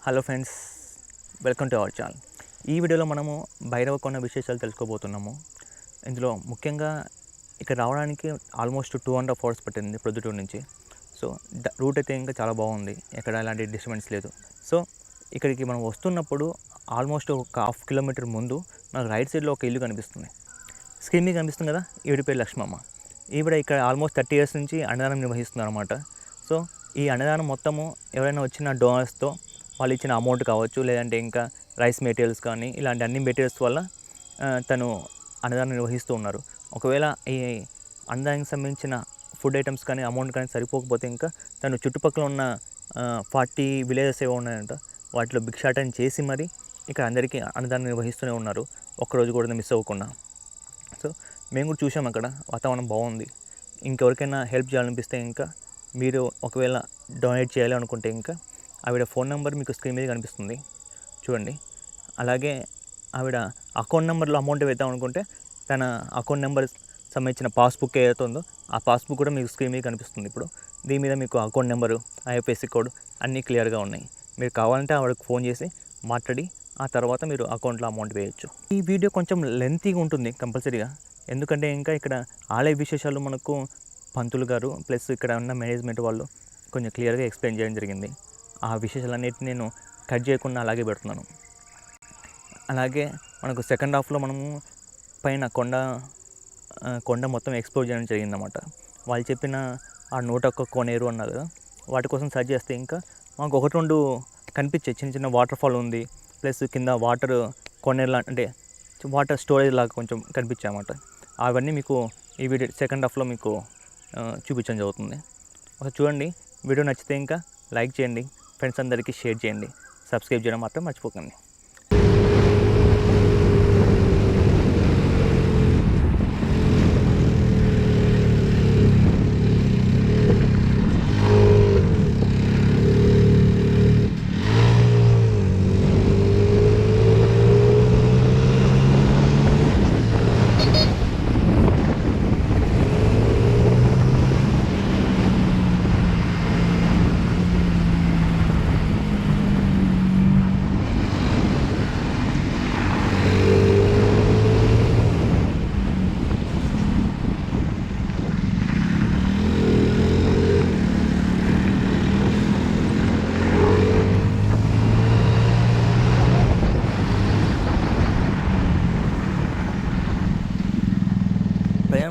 Hello friends, welcome to our channel. ఈ వీడియోలో మనము భైరవకొండ విశేషాలు తెలుసుకోబోతున్నాము. ఇందులో ముఖ్యంగా ఇక్కడ రావడానికి ఆల్మోస్ట్ 2.5 hours పట్టింది ప్రొద్దుటూరు నుంచి. సో రూట్ అయితే ఇంకా చాలా బాగుంది, ఎక్కడ ఎలాంటి డిస్టర్బెన్స్ లేదు. సో ఇక్కడికి మనం వస్తున్నప్పుడు ఆల్మోస్ట్ ఒక 1/2 kilometer ముందు మనకు రైట్ సైడ్లో ఒక ఇల్లు కనిపిస్తుంది. స్క్రీన్ మీద కనిపిస్తుంది కదా, ఈవిడ పేరు లక్ష్మమ్మ. ఈవిడ ఇక్కడ ఆల్మోస్ట్ 30 years నుంచి అన్నదానం నిర్వహిస్తున్నారు అనమాట. సో ఈ అన్నదానం మొత్తము ఎవరైనా వచ్చిన డోనర్స్తో వాళ్ళు ఇచ్చిన అమౌంట్ కావచ్చు, లేదంటే ఇంకా రైస్ మెటీరియల్స్ కానీ ఇలాంటి అన్ని మెటీరియల్స్ వల్ల తను అన్నదానం నిర్వహిస్తూ ఉన్నారు. ఒకవేళ ఈ అన్నదానికి సంబంధించిన ఫుడ్ ఐటమ్స్ కానీ అమౌంట్ కానీ సరిపోకపోతే ఇంకా తను చుట్టుపక్కల ఉన్న 40 villages ఏవో ఉన్నాయంట, వాటిలో భిక్షాటన చేసి మరి ఇక్కడ అందరికీ అన్నదానం నిర్వహిస్తూనే ఉన్నారు, ఒక్కరోజు కూడా మిస్ అవ్వకుండా. సో మేము కూడా చూసాం, అక్కడ వాతావరణం బాగుంది. ఇంకెవరికైనా హెల్ప్ చేయాలనిపిస్తే ఇంకా మీరు ఒకవేళ డొనేట్ చేయాలి అనుకుంటే ఇంకా ఆవిడ ఫోన్ నెంబర్ మీకు స్క్రీన్ మీద కనిపిస్తుంది, చూడండి. అలాగే ఆవిడ అకౌంట్ నెంబర్లో అమౌంట్ వేద్దాం అనుకుంటే తన అకౌంట్ నెంబర్ సంబంధించిన పాస్బుక్ ఏదైతే ఉందో ఆ పాస్బుక్ కూడా మీకు స్క్రీన్ మీద కనిపిస్తుంది. ఇప్పుడు దీని మీద మీకు అకౌంట్ నెంబరు, ఐఎఫ్ఎస్సి కోడ్ అన్నీ క్లియర్గా ఉన్నాయి. మీరు కావాలంటే ఆవిడకు ఫోన్ చేసి మాట్లాడి ఆ తర్వాత మీరు అకౌంట్లో అమౌంట్ వేయచ్చు. ఈ వీడియో కొంచెం లెంతీగా ఉంటుంది కంపల్సరీగా, ఎందుకంటే ఇంకా ఇక్కడ ఆలయ విశేషాలు మనకు పంతులు గారు ప్లస్ ఇక్కడ ఉన్న మేనేజ్మెంట్ వాళ్ళు కొంచెం క్లియర్గా ఎక్స్ప్లెయిన్ చేయడం జరిగింది. ఆ విశేషాలన్నిటిని నేను కట్ చేయకుండా అలాగే పెడుతున్నాను. అలాగే మనకు సెకండ్ హాఫ్లో మనము పైన కొండ మొత్తం ఎక్స్ప్లోర్ చేయడం జరిగిందన్నమాట. వాళ్ళు చెప్పిన ఆ 101 కోనేరు అన్నారు కదా, వాటి కోసం సర్చ్ చేస్తే ఇంకా మాకు 1-2 కనిపించాయి. చిన్న చిన్న వాటర్ ఫాల్ ఉంది, ప్లస్ కింద వాటర్ కోనేరు అంటే వాటర్ స్టోరేజ్ లాగా కొంచెం కనిపించాయి అన్నమాట. అవన్నీ మీకు ఈ వీడియో సెకండ్ హాఫ్లో మీకు చూపించడం జరుగుతుంది. ఒకసారి చూడండి. వీడియో నచ్చితే ఇంకా లైక్ చేయండి, ఫ్రెండ్స్ అందరికీ షేర్ చేయండి, సబ్స్క్రైబ్ చేయడం మాత్రం మర్చిపోకండి.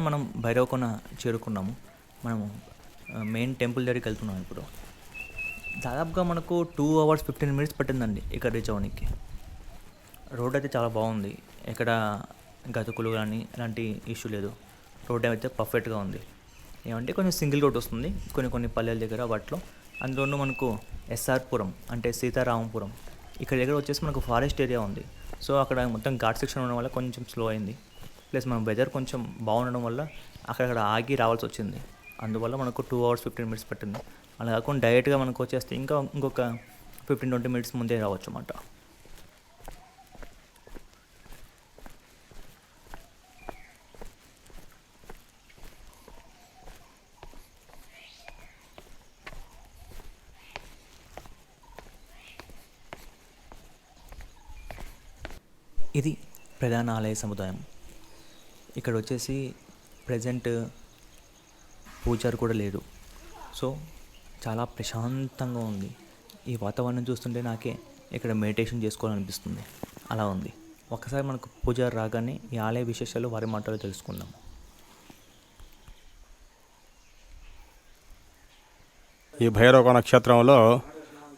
మనం భైరవకొండ చేరుకున్నాము. మనము మెయిన్ టెంపుల్ దగ్గరికి వెళ్తున్నాము. ఇప్పుడు దాదాపుగా మనకు 2 hours 15 minutes పట్టిందండి ఇక్కడ రీచ్ అవ్వడానికి. రోడ్ అయితే చాలా బాగుంది, ఎక్కడ గతుకులు కానీ ఇలాంటి ఇష్యూ లేదు. రోడ్ అయితే పర్ఫెక్ట్గా ఉంది. ఏమంటే కొంచెం సింగిల్ రోడ్ వస్తుంది కొన్ని పల్లెల దగ్గర, వాటిలో అందులోనూ మనకు ఎస్ఆర్పురం అంటే సీతారామపురం ఇక్కడ దగ్గర వచ్చేసి మనకు ఫారెస్ట్ ఏరియా ఉంది. సో అక్కడ మొత్తం ఘాట్ సెక్షన్ ఉండడం వల్ల కొంచెం స్లో అయింది. ప్లస్ మన వెదర్ కొంచెం బాగుండడం వల్ల అక్కడక్కడ ఆగి రావాల్సి వచ్చింది. అందువల్ల మనకు 2 hours 15 minutes పట్టింది. అలా కాకుండా డైరెక్ట్గా మనకు వచ్చేస్తే ఇంకొక 15-20 minutes ముందే రావచ్చు అన్నమాట. ఇది ప్రధాన ఆలయ సముదాయం. ఇక్కడ వచ్చేసి ప్రజెంట్ పూజారి కూడా లేరు. సో చాలా ప్రశాంతంగా ఉంది. ఈ వాతావరణం చూస్తుంటే నాకే ఇక్కడ మెడిటేషన్ చేసుకోవాలనిపిస్తుంది, అలా ఉంది. ఒకసారి మనకు పూజారి రాగానే ఈ ఆలయ విశేషాలు వారి మాటలు తెలుసుకుందాం. ఈ భైరవకొండ క్షేత్రంలో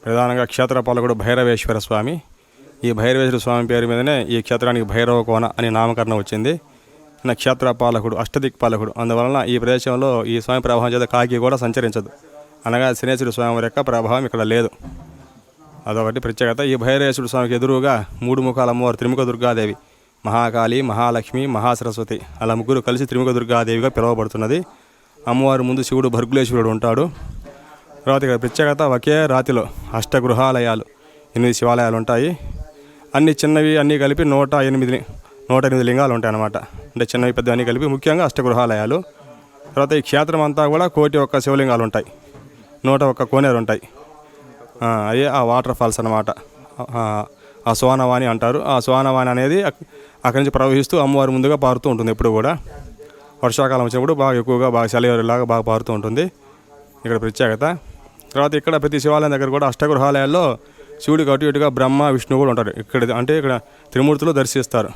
ప్రధానంగా క్షేత్రపాలకుడు భైరవేశ్వర స్వామి. ఈ భైరవేశ్వర స్వామి పేరు మీదనే ఈ క్షేత్రానికి భైరవకోన అని నామకరణం వచ్చింది. క్షేత్రపాలకుడు, అష్టదిక్పాలకుడు. అందువలన ఈ ప్రదేశంలో ఈ స్వామి ప్రభావం చేత కాకి కూడా సంచరించదు, అనగా శనేశ్వరుడు స్వామి యొక్క ప్రభావం ఇక్కడ లేదు. అదొకటి ప్రత్యేకత. ఈ భైరవేశ్వరుడు స్వామికి ఎదురుగా 3 ముఖాల అమ్మవారు త్రిముఖ దుర్గాదేవి, మహాకాళి, మహాలక్ష్మి, మహాసరస్వతి అలా ముగ్గురు కలిసి త్రిముఖ దుర్గాదేవిగా పిలువబడుతున్నది. అమ్మవారి ముందు శివుడు భర్గులేశ్వరుడు ఉంటాడు. తర్వాత ఇక్కడ ప్రత్యేకత ఒకే రాతిలో 8 గృహాలయాలు, 8 శివాలయాలు ఉంటాయి. అన్ని చిన్నవి అన్నీ కలిపి 108 లింగాలు ఉంటాయి అన్నమాట. అంటే చిన్నవి పెద్ద అన్నీ కలిపి ముఖ్యంగా 8 గృహాలయాలు. తర్వాత ఈ క్షేత్రం అంతా కూడా 1,01 శివలింగాలు ఉంటాయి, 101 కోనేరు ఉంటాయి. అయ్యే ఆ వాటర్ ఫాల్స్ అన్నమాట. ఆ సోనవాణి అంటారు. ఆ సోనవాణి అనేది అక్కడి నుంచి ప్రవహిస్తూ అమ్మవారి ముందుగా పారుతూ ఉంటుంది. ఎప్పుడు కూడా వర్షాకాలం వచ్చినప్పుడు బాగా ఎక్కువగా బాగా సెలవులాగా బాగా పారుతూ ఉంటుంది. ఇక్కడ ప్రత్యేకత. తర్వాత ఇక్కడ ప్రతి శివాలయం దగ్గర కూడా అష్టగృహాలయాల్లో శివుడికి అటు ఇటుగా బ్రహ్మ విష్ణువు కూడా ఉంటారు. ఇక్కడ త్రిమూర్తులు దర్శిస్తారు.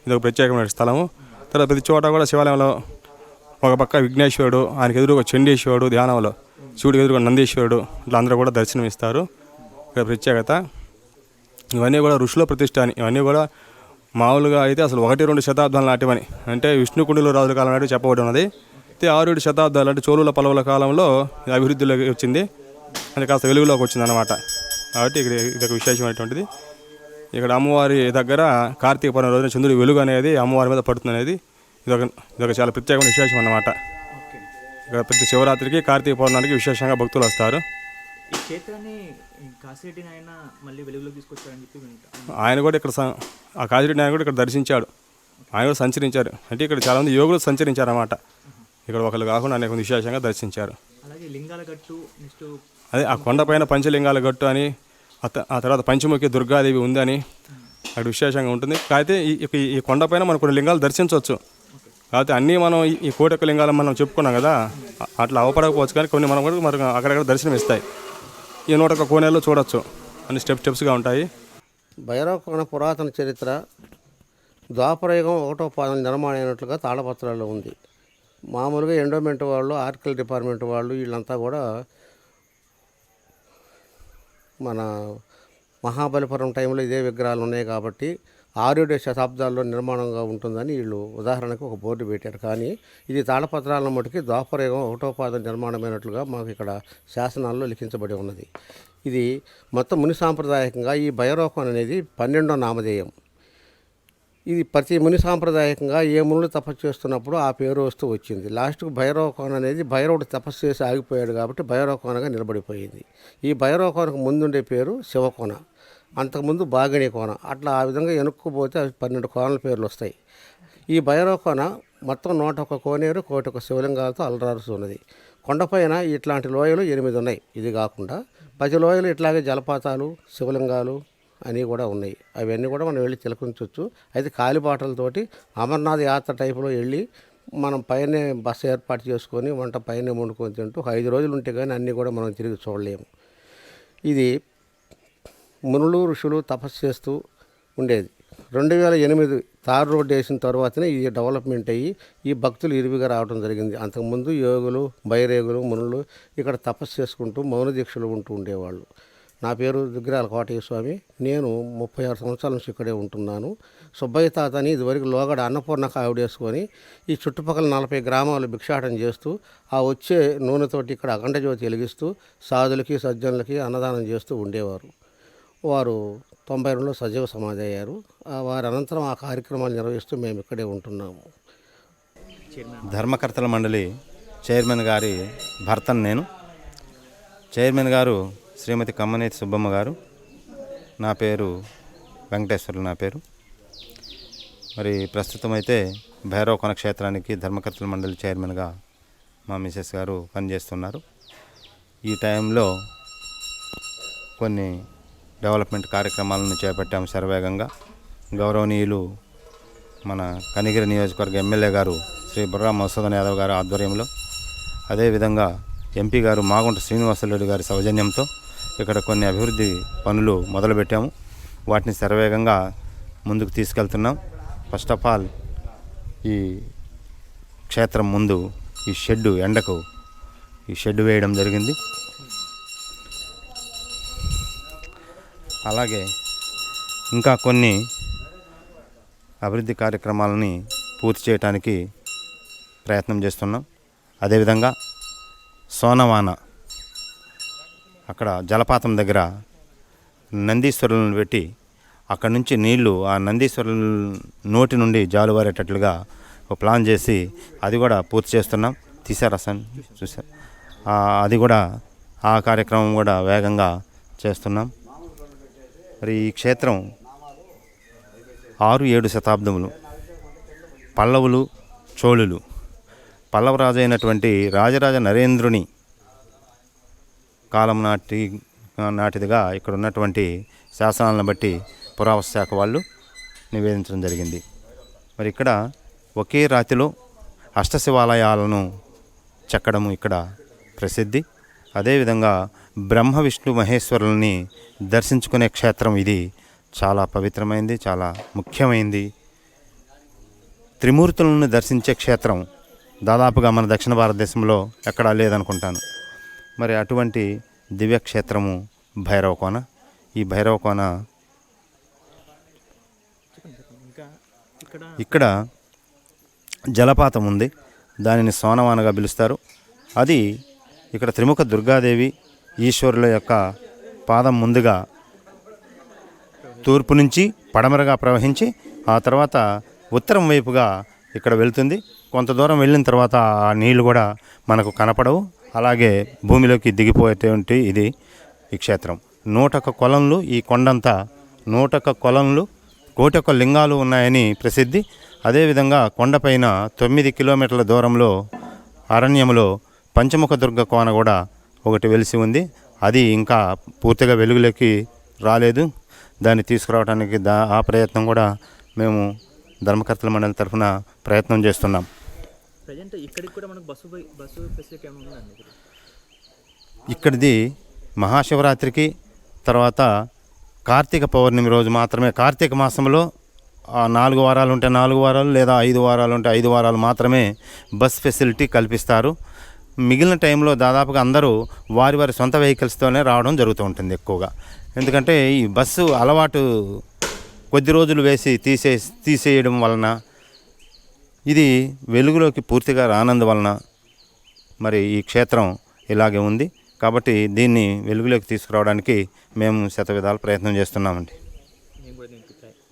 ఇది ఒక ప్రత్యేకమైన స్థలము. తర్వాత ప్రతి చోట కూడా శివాలయంలో ఒక పక్క విఘ్నేశ్వరుడు, ఆయనకు ఎదురుగా చండీశ్వరుడు, ధ్యానంలో శివుడికి ఎదురుగా నందీశ్వరుడు, ఇట్లా అందరూ కూడా దర్శనం ఇస్తారు. ఇక్కడ ప్రత్యేకత. ఇవన్నీ కూడా ఋషుల ప్రతిష్ట అని. ఇవన్నీ కూడా మామూలుగా అయితే అసలు 1-2 శతాబ్దాల నాటివని, అంటే విష్ణుకుండిలో రాజుల కాలం నాటి చెప్పబడి ఉన్నది. అయితే 6-7 శతాబ్దాలు అంటే చోళుల పల్లవుల కాలంలో అభివృద్ధిలోకి వచ్చింది, అది కాస్త వెలుగులోకి వచ్చింది అన్నమాట. కాబట్టి ఇక్కడ ఇది ఒక విశేషమైనటువంటిది. ఇక్కడ అమ్మవారి దగ్గర కార్తీక పౌర్ణమి రోజున చంద్రుడి వెలుగు అనేది అమ్మవారి మీద పడుతుంది అనేది ఇదొక చాలా ప్రత్యేకమైన విశేషం అన్నమాట. ఇక్కడ ప్రతి శివరాత్రికి కార్తీక పౌర్ణానికి విశేషంగా భక్తులు వస్తారు. ఈ క్షేత్రాన్ని కాశీరెడ్డిని ఆయన మళ్ళీ వెలుగులోకి తీసుకొచ్చారని చెప్పి వింటాం. ఆయన కూడా ఇక్కడ ఆ కాశీరెడ్డి ఆయన కూడా ఇక్కడ దర్శించాడు, ఆయన కూడా సంచరించారు. అంటే ఇక్కడ చాలామంది యోగులు సంచరించారు అన్నమాట. ఇక్కడ ఒకళ్ళు కాకుండా అనేక విశేషంగా దర్శించారు. అలాగే లింగాల గట్టు నెక్స్ట్ అదే ఆ కొండపైన పంచలింగాల గట్టు అని, ఆ తర్వాత పంచముఖి దుర్గాదేవి ఉందని అక్కడ విశేషంగా ఉంటుంది. కాకపోతే ఈ కొండపైన మనం కొన్ని లింగాలు దర్శించవచ్చు. కాకపోతే అన్నీ మనం ఈ కోటొక్క లింగాలను మనం చెప్పుకున్నాం కదా, అట్లా అవపడకపోవచ్చు. కానీ కొన్ని మనం కూడా మనకు అక్కడక్కడ దర్శనం ఇస్తాయి. ఈ 101 కోనేరులో చూడొచ్చు, అన్ని స్టెప్స్గా ఉంటాయి. భైరవకోన పురాతన చరిత్ర ద్వాపరయుగం 1వ పాదం నిర్మాణం అయినట్లుగా తాళపత్రాల్లో ఉంది. మామూలుగా ఎండోమెంట్ వాళ్ళు, ఆర్కిల్ డిపార్ట్మెంట్ వాళ్ళు వీళ్ళంతా కూడా మన మహాబలిపురం టైంలో ఇదే విగ్రహాలు ఉన్నాయి కాబట్టి 6-7 శతాబ్దాల్లో నిర్మాణంగా ఉంటుందని వీళ్ళు ఉదాహరణకు ఒక బోర్డు పెట్టారు. కానీ ఇది తాళపత్రాలను మటుకి ద్వాపరయుగం 1వ పాదం నిర్మాణమైనట్లుగా మాకు ఇక్కడ శాసనాల్లో లిఖించబడి ఉన్నది. ఇది మొత్తం ముని సాంప్రదాయకంగా ఈ భైరవకోన అనేది 12వ నామధేయం. ఇది ప్రతి ముని సాంప్రదాయకంగా ఏ మునులు తపస్సు చేస్తున్నప్పుడు ఆ పేరు వస్తూ వచ్చింది. లాస్ట్కు భైరవకోన అనేది భైరవుడు తపస్సు చేసి ఆగిపోయాడు కాబట్టి భైరవకోనగా నిలబడిపోయింది. ఈ భైరవకోనకు ముందుండే పేరు శివకోన, అంతకుముందు బాగిణి కోన, అట్లా ఆ విధంగా ఎనుక్కుపోతే 12 కోనల పేర్లు వస్తాయి. ఈ భైరవకోన మొత్తం 101 కోనేరు, 1 శివలింగాలతో అలరారుస్తున్నది. కొండపైన ఇట్లాంటి లోయలు 8 ఉన్నాయి. ఇది కాకుండా 10 లోయలు ఇట్లాగే జలపాతాలు, శివలింగాలు అని కూడా ఉన్నాయి. అవన్నీ కూడా మనం వెళ్ళి తిలకించవచ్చు. అయితే కాలిబాటలతోటి అమర్నాథ్ యాత్ర టైపులో వెళ్ళి మనం పైనే బస్సు ఏర్పాటు చేసుకొని వంట పైనే వండుకొని తింటూ 5 రోజులు ఉంటే కానీ అన్నీ కూడా మనం తిరిగి చూడలేము. ఇది మునులు ఋషులు తపస్సు చేస్తూ ఉండేది. 2008 తార్ రోడ్డు వేసిన తర్వాతనే ఇది డెవలప్మెంట్ అయ్యి ఈ భక్తులు ఇరువిగా రావడం జరిగింది. అంతకుముందు యోగులు, బైరేగులు, మునులు ఇక్కడ తపస్సు చేసుకుంటూ మౌన దీక్షలు ఉంటూ ఉండేవాళ్ళు. నా పేరు దుగ్గిరాల కోటయ్య స్వామి. నేను 36 సంవత్సరాల నుంచి ఇక్కడే ఉంటున్నాను. సుబ్బయ్య తాత అని ఇదివరకు లోగడ అన్నపూర్ణ కావిడేసుకొని ఈ చుట్టుపక్కల 40 గ్రామాలు భిక్షాటన చేస్తూ ఆ వచ్చే నూనెతోటి ఇక్కడ అఖండ జ్యోతి వెలిగిస్తూ సాధులకి సజ్జనులకి అన్నదానం చేస్తూ ఉండేవారు. వారు 92లో సజీవ సమాధి అయ్యారు. వారి అనంతరం ఆ కార్యక్రమాలు నిర్వహిస్తూ మేము ఇక్కడే ఉంటున్నాము. ధర్మకర్తల మండలి చైర్మన్ గారి భర్తను నేను. చైర్మన్ గారు శ్రీమతి కమ్మనేతి సుబ్బమ్మ గారు, నా పేరు వెంకటేశ్వర్లు. నా పేరు మరి ప్రస్తుతం అయితే భైరవకోన క్షేత్రానికి ధర్మకర్తల మండలి చైర్మన్గా మా మిసెస్ గారు పనిచేస్తున్నారు. ఈ టైంలో కొన్ని డెవలప్మెంట్ కార్యక్రమాలను చేపట్టాము శరవేగంగా. గౌరవనీయులు మన కనిగిరి నియోజకవర్గ ఎమ్మెల్యే గారు శ్రీ బుర్రా మధుసూదన్ యాదవ్ గారి ఆధ్వర్యంలో, అదేవిధంగా ఎంపీ గారు మాగుంట శ్రీనివాసరెడ్డి గారి సౌజన్యంతో ఇక్కడ కొన్ని అభివృద్ధి పనులు మొదలుపెట్టాము. వాటిని శరవేగంగా ముందుకు తీసుకెళ్తున్నాం. ఫస్ట్ ఆఫ్ ఆల్ ఈ క్షేత్రం ముందు ఈ షెడ్డు, ఎండకు ఈ షెడ్డు వేయడం జరిగింది. అలాగే ఇంకా కొన్ని అభివృద్ధి కార్యక్రమాలని పూర్తి చేయడానికి ప్రయత్నం చేస్తున్నాం. అదేవిధంగా సోనవాన అక్కడ జలపాతం దగ్గర నందీశ్వరులను పెట్టి అక్కడ నుంచి నీళ్లు ఆ నందీశ్వరుల నోటి నుండి జాలువారేటట్లుగా ఒక ప్లాన్ చేసి అది కూడా పూర్తి చేస్తున్నాం. తీసారా సార్? చూసారు. అది కూడా ఆ కార్యక్రమం కూడా వేగంగా చేస్తున్నాం. మరి ఈ క్షేత్రం 6-7 శతాబ్దములు పల్లవులు, చోళులు, పల్లవ రాజు అయినటువంటి రాజరాజ నరేంద్రుని కాలం నాటి నాటిదిగా ఇక్కడ ఉన్నటువంటి శాసనాలను బట్టి పురావస్తు శాఖ వాళ్ళు నివేదించడం జరిగింది. మరి ఇక్కడ ఒకే రాతిలో అష్టశివాలయాలను చెక్కడము ఇక్కడ ప్రసిద్ధి. అదేవిధంగా బ్రహ్మ విష్ణు మహేశ్వరుల్ని దర్శించుకునే క్షేత్రం ఇది. చాలా పవిత్రమైంది, చాలా ముఖ్యమైంది. త్రిమూర్తులను దర్శించే క్షేత్రం దాదాపుగా మన దక్షిణ భారతదేశంలో ఎక్కడా లేదనుకుంటాను. మరి అటువంటి దివ్యక్షేత్రము భైరవకోన. ఈ భైరవకోన ఇక్కడ జలపాతం ఉంది, దానిని సోనవానగా పిలుస్తారు. అది ఇక్కడ త్రిముఖ దుర్గాదేవి ఈశ్వరుల యొక్క పాదం ముందుగా తూర్పు నుంచి పడమరగా ప్రవహించి ఆ తర్వాత ఉత్తరం వైపుగా ఇక్కడ వెళ్తుంది. కొంత దూరం వెళ్ళిన తర్వాత ఆ నీళ్లు కూడా మనకు కనపడవు, అలాగే భూమిలోకి దిగిపోయేటువంటి ఇది ఈ క్షేత్రం. 101 కొలంలు, ఈ కొండంతా 101 కొలంలు, 1,01 లింగాలు ఉన్నాయని ప్రసిద్ధి. అదేవిధంగా కొండపైన 9 కిలోమీటర్ల దూరంలో అరణ్యంలో పంచముఖ దుర్గ కోన కూడా ఒకటి వెలిసి ఉంది. అది ఇంకా పూర్తిగా వెలుగులోకి రాలేదు. దాన్ని తీసుకురావడానికి ఆ ప్రయత్నం కూడా మేము ధర్మకర్తల మండలి తరఫున ప్రయత్నం చేస్తున్నాం. ప్రజెంట్ ఇక్కడికి కూడా మనకు బస్సు ఫెసిలిటీ ఏమైనా ఉందండి? ఇక్కడిది మహాశివరాత్రికి తర్వాత కార్తీక పౌర్ణమి రోజు మాత్రమే, కార్తీక మాసంలో 4 వారాలు ఉంటే 4 వారాలు లేదా 5 వారాలు ఉంటే 5 వారాలు మాత్రమే బస్ ఫెసిలిటీ కల్పిస్తారు. మిగిలిన టైంలో దాదాపుగా అందరూ వారి వారి సొంత వెహికల్స్తోనే రావడం జరుగుతూ ఉంటుంది ఎక్కువగా. ఎందుకంటే ఈ బస్సు అలవాటు కొద్ది రోజులు వేసి తీసేయడం వలన, ఇది వెలుగులోకి పూర్తిగా రానందువలన మరి ఈ క్షేత్రం ఇలాగే ఉంది. కాబట్టి దీన్ని వెలుగులోకి తీసుకురావడానికి మేము శతవిధాల ప్రయత్నం చేస్తున్నామండి.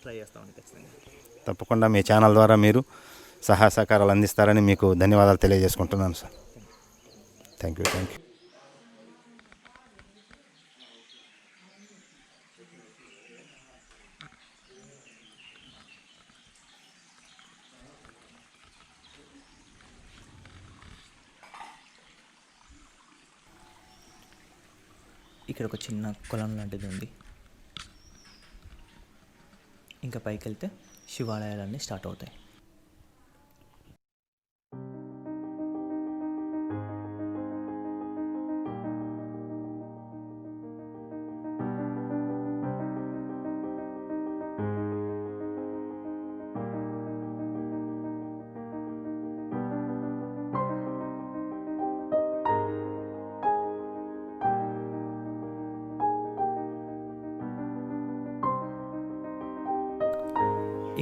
ట్రై చేస్తామండి ఖచ్చితంగా. తప్పకుండా మీ ఛానల్ ద్వారా మీరు సహాయ సహకారాలు అందిస్తారని మీకు ధన్యవాదాలు తెలియజేసుకుంటున్నాను సార్. Thank you. ఇక్కడ ఒక చిన్న కొలం లాంటిది ఉంది. ఇంకా పైకి వెళ్తే శివాలయాలన్నీ స్టార్ట్ అవుతాయి.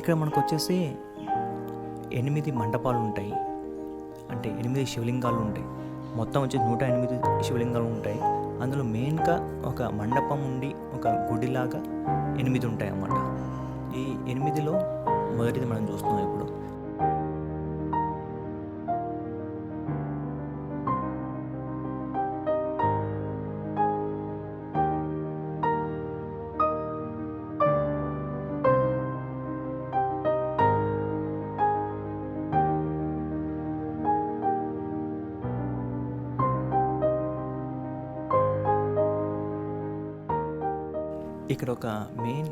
ఇక్కడ మనకు వచ్చేసి 8 మండపాలు ఉంటాయి, అంటే 8 శివలింగాలు ఉంటాయి. మొత్తం వచ్చేసి 108 శివలింగాలు ఉంటాయి. అందులో మెయిన్గా ఒక మండపం ఉండి ఒక గుడిలాగా 8 ఉంటాయి అన్నమాట. ఈ 8లో మొదటిది మనం చూస్తున్నాం ఇప్పుడు. ఇక్కడ ఒక మెయిన్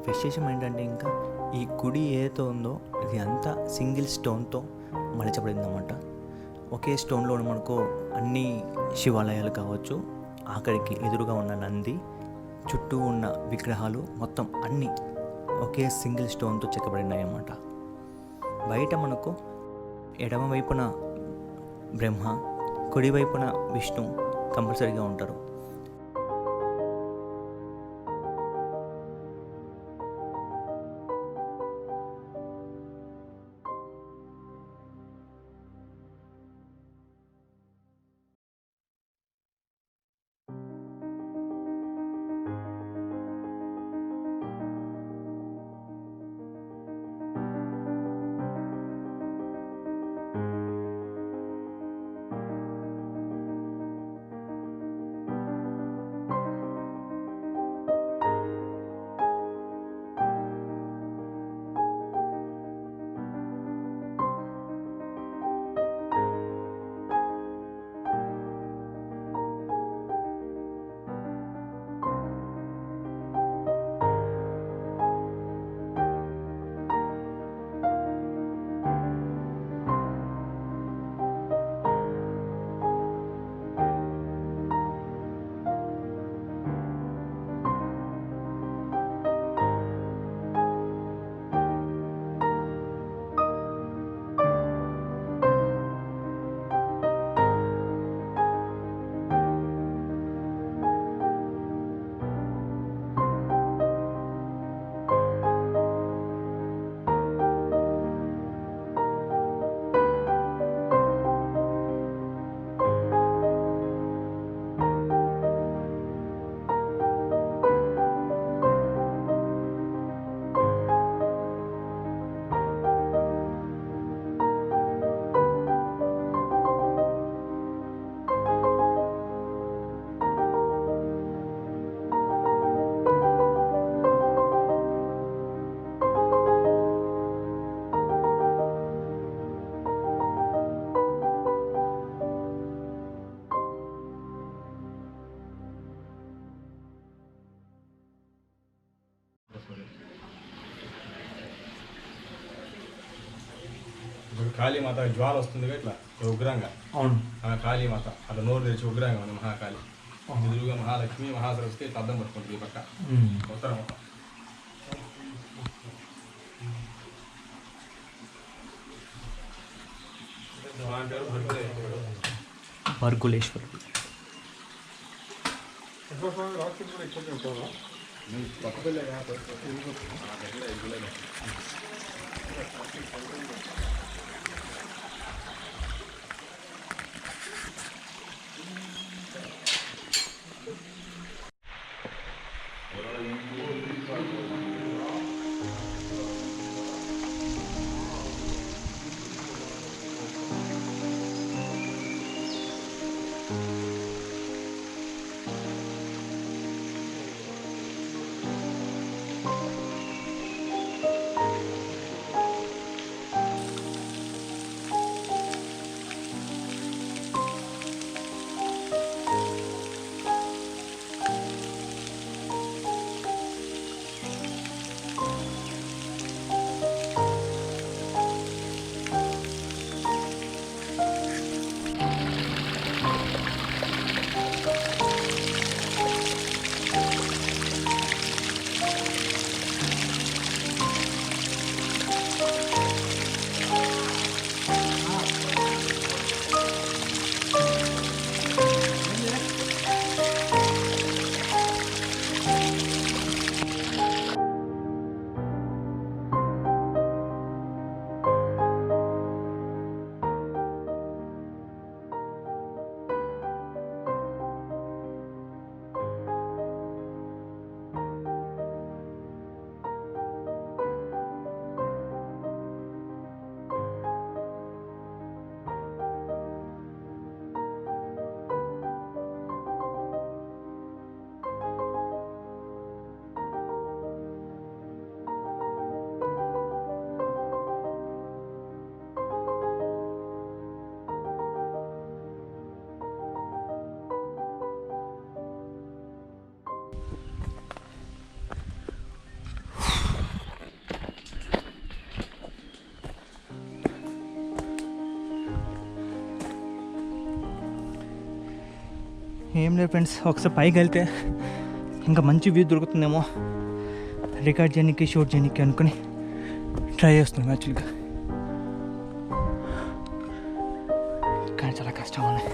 విశేషం ఏంటంటే, ఇంకా ఈ గుడి ఏదైతే ఉందో ఇది అంతా సింగిల్ స్టోన్తో మలచబడింది అన్నమాట. ఒకే స్టోన్లో మనకు అన్ని శివాలయాలు కావచ్చు, అక్కడికి ఎదురుగా ఉన్న నంది, చుట్టూ ఉన్న విగ్రహాలు మొత్తం అన్నీ ఒకే సింగిల్ స్టోన్తో చెక్కబడినాయి అన్నమాట. బయట మనకు ఎడమ వైపున బ్రహ్మ, కుడివైపున విష్ణు కంపల్సరీగా ఉంటారు. కాళీమాత జ్వాల వస్తుంది ఇట్లా ఉగ్రంగా. అవును. కాళీమాత అట్లా నోరు తెరిచి ఉగ్రంగా ఉంది మహాకాళి. ఎదురుగా మహాలక్ష్మి మహాసరస్వతి ఇట్లా అర్థం పట్టుకుంటుంది ఈ పక్క ఉత్తరం మొత్తం. మర్గులేశ్వరుడు. ఏం లేదు ఫ్రెండ్స్, ఒకసారి పైకి వెళ్తే ఇంకా మంచి వ్యూ దొరుకుతుందేమో రికార్డ్ చేయడానికి, షూట్ చేయడానికి అనుకుని ట్రై చేస్తున్నాం యాక్చువల్గా. కానీ చాలా కష్టం ఉంది.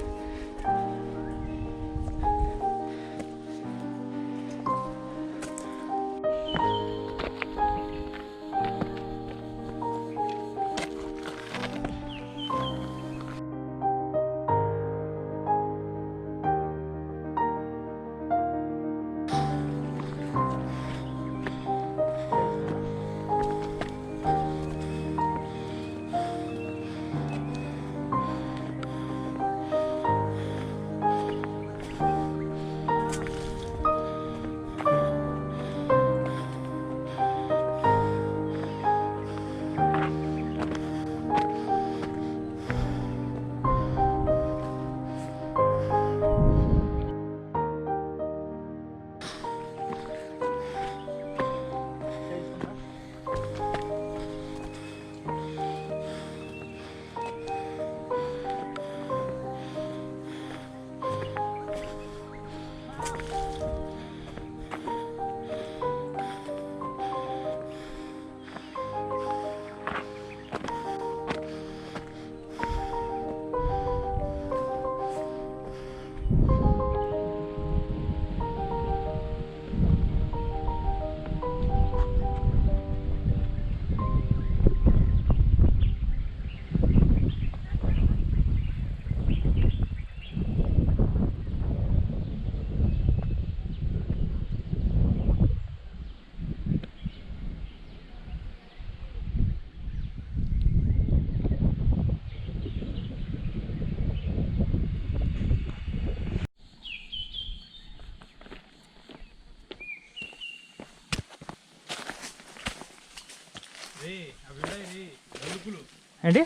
ఏంటి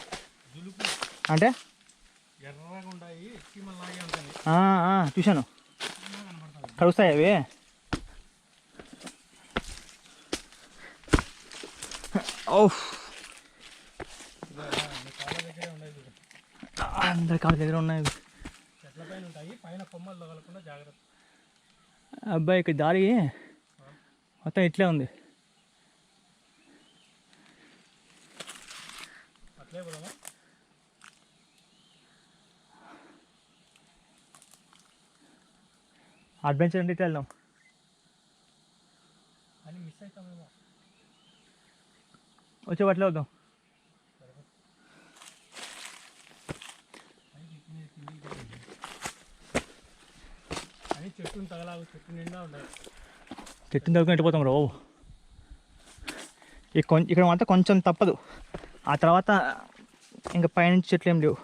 అంటే చూశాను, కలుస్తాయి అవి. ఓహ్ అందరి కాళ్ళ దగ్గర ఉన్నాయి. అబ్బాయి ఇక్కడ దారి మొత్తం ఇట్లే ఉంది. అడ్వెంచర్ అంటే ఇట్లా వెళ్దాం. వచ్చే బట్టలే వద్దాం. చెట్టుని తగులుకుని వెళ్ళిపోతాం రా బాబు. ఇక్కడ మాత్రం కొంచెం తప్పదు, ఆ తర్వాత ఇంకా పైనుంచి చెట్లు ఏం లేవు.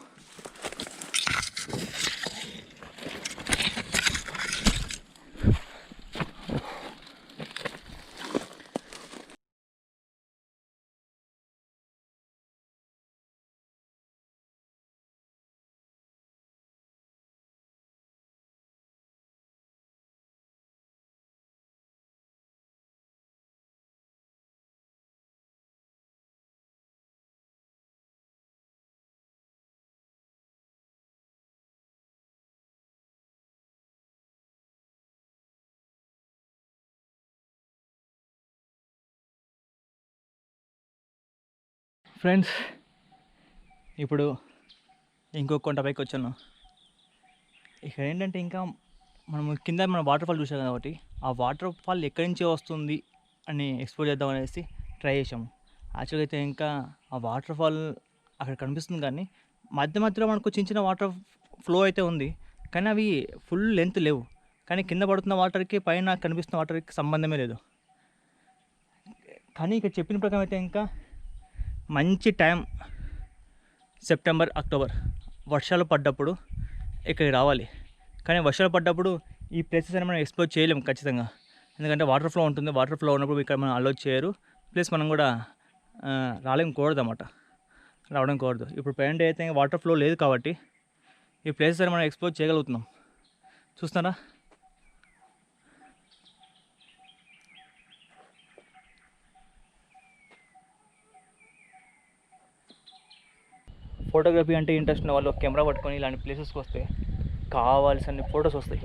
ఫ్రెండ్స్, ఇప్పుడు ఇంకొక కొండ పైకి వచ్చాను. ఇక్కడ ఏంటంటే ఇంకా మనం కింద మన వాటర్ ఫాల్ చూసాం కాబట్టి ఆ వాటర్ ఫాల్ ఎక్కడి నుంచి వస్తుంది అని ఎక్స్ప్లోర్ చేద్దాం అనేసి ట్రై చేసాము. యాక్చువల్గా అయితే ఇంకా ఆ వాటర్ ఫాల్ అక్కడ కనిపిస్తుంది, కానీ మధ్య మధ్యలో మనకు చిన్న చిన్న వాటర్ ఫ్లో అయితే ఉంది, కానీ అవి ఫుల్ లెంత్ లేవు. కానీ కింద పడుతున్న వాటర్కి పైన కనిపిస్తున్న వాటర్కి సంబంధమే లేదు. కానీ ఇక్కడ చెప్పిన ప్రకారం అయితే ఇంకా మంచి టైం సెప్టెంబర్, అక్టోబర్ వర్షాలు పడ్డప్పుడు ఇక్కడికి రావాలి. కానీ వర్షాలు పడ్డప్పుడు ఈ ప్లేసెస్ అని మనం ఎక్స్ప్లోర్ చేయలేము ఖచ్చితంగా, ఎందుకంటే వాటర్ ఫ్లో ఉంటుంది. వాటర్ ఫ్లో ఉన్నప్పుడు ఇక్కడ మనం అలో చేయరు, ప్లస్ మనం కూడా రావడం కూడదు. ఇప్పుడు ప్రజెంట్ అయితే వాటర్ ఫ్లో లేదు కాబట్టి ఈ ప్లేసెస్ అని మనం ఎక్స్ప్లోర్ చేయగలుగుతున్నాం. చూస్తారా? ఫోటోగ్రఫీ అంటే ఇంట్రెస్ట్ ఉన్న వాళ్ళు కెమెరా పట్టుకొని ఇలాంటి ప్లేసెస్కి వస్తే కావాల్సిన ఫొటోస్ వస్తాయి.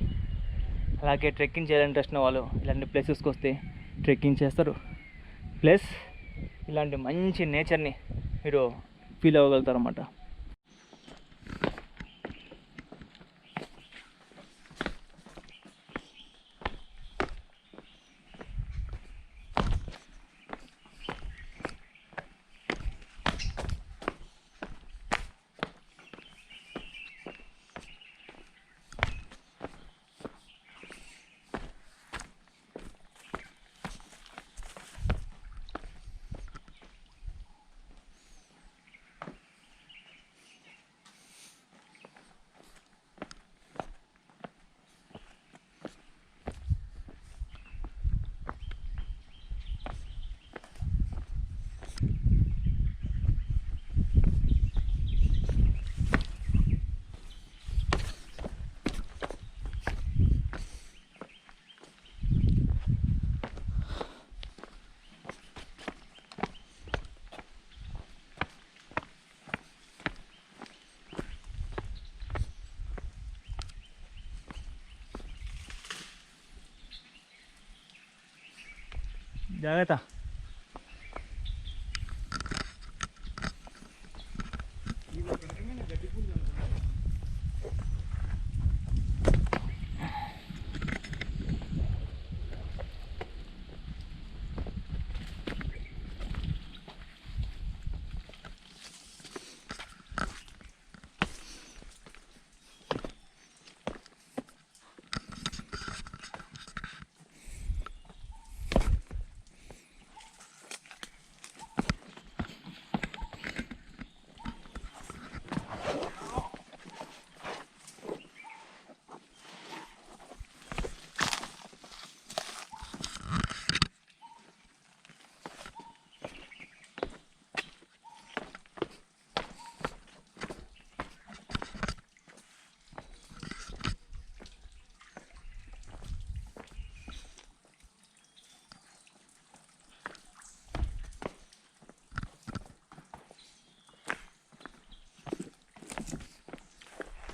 అలాగే ట్రెక్కింగ్ చేయాలని ఇంట్రెస్ట్ ఉన్న వాళ్ళు ఇలాంటి ప్లేసెస్కి వస్తే ట్రెక్కింగ్ చేస్తారు, ప్లస్ ఇలాంటి మంచి నేచర్ని మీరు ఫీల్ అవ్వగలుగుతారు అన్నమాట. జాగ్రత్త.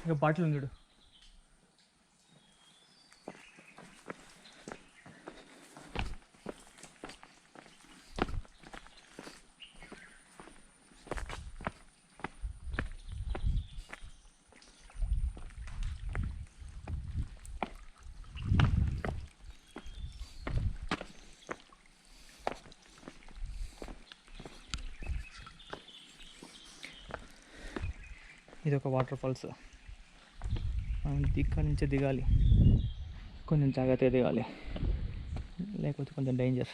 ఇక బాటిల్ ఉంది చూడు. ఇది ఒక వాటర్ ఫాల్స్. మనం ఇక్కడి నుంచే దిగాలి, కొంచెం జాగ్రత్తగా దిగాలి, లేకపోతే కొంచెం డేంజర్.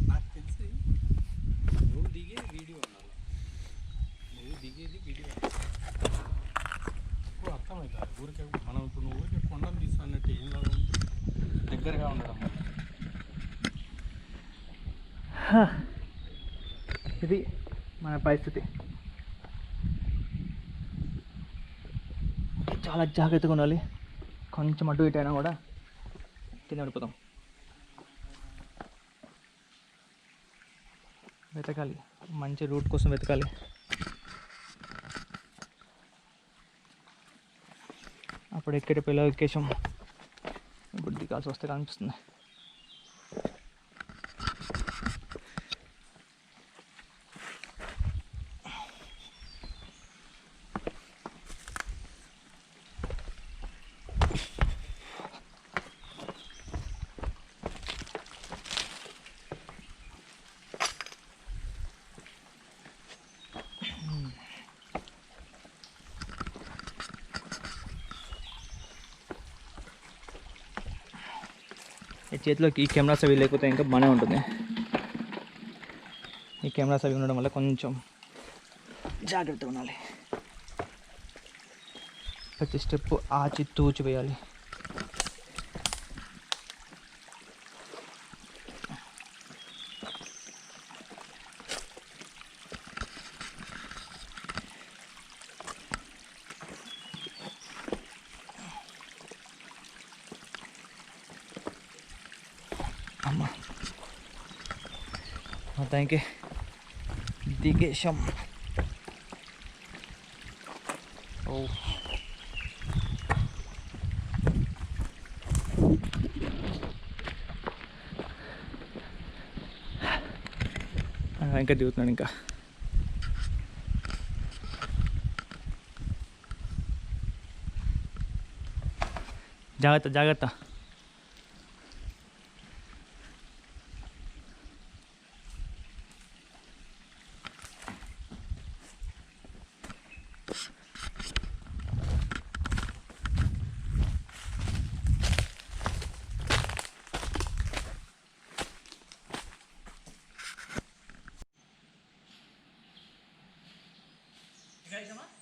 నాకు తెలిసి నువ్వు దిగే వీడియో ఉండాలి, నువ్వు దిగేది వీడియో ఇప్పుడు అర్థమవుతుంది. ఊరికే మనం ఇప్పుడు నువ్వు ఊరికే కొండను తీసుకున్నట్టు ఏం లాభం, దగ్గరగా ఉండడం వల్ల. ఇది మన పరిస్థితి. చాలా జాగ్రత్తగా ఉండాలి, కొంచెం అటు ఇటు అయినా కూడా కింద పడిపోతాం. వెతకాలి, మంచి రూట్ కోసం వెతకాలి. అప్పుడు ఎక్కడి పిల్ల ఎక్కేసాం, ఇప్పుడు దిగాల్సి వస్తే అనిపిస్తుంది. ఈ చేతిలోకి ఈ కెమెరాస్ అవి లేకపోతే ఇంకా బాగానే ఉంటుంది. ఈ కెమెరాస్ అవి ఉండడం వల్ల కొంచెం జాగ్రత్తగా ఉండాలి. ప్రతి స్టెప్ ఆచి తూచి వేయాలి. అమ్మ మొత్తానికి దిగేశాం. ఓ ఇంకా దిగుతున్నాడు. ఇంకా జాగ్రత్త జాగ్రత్త. guys,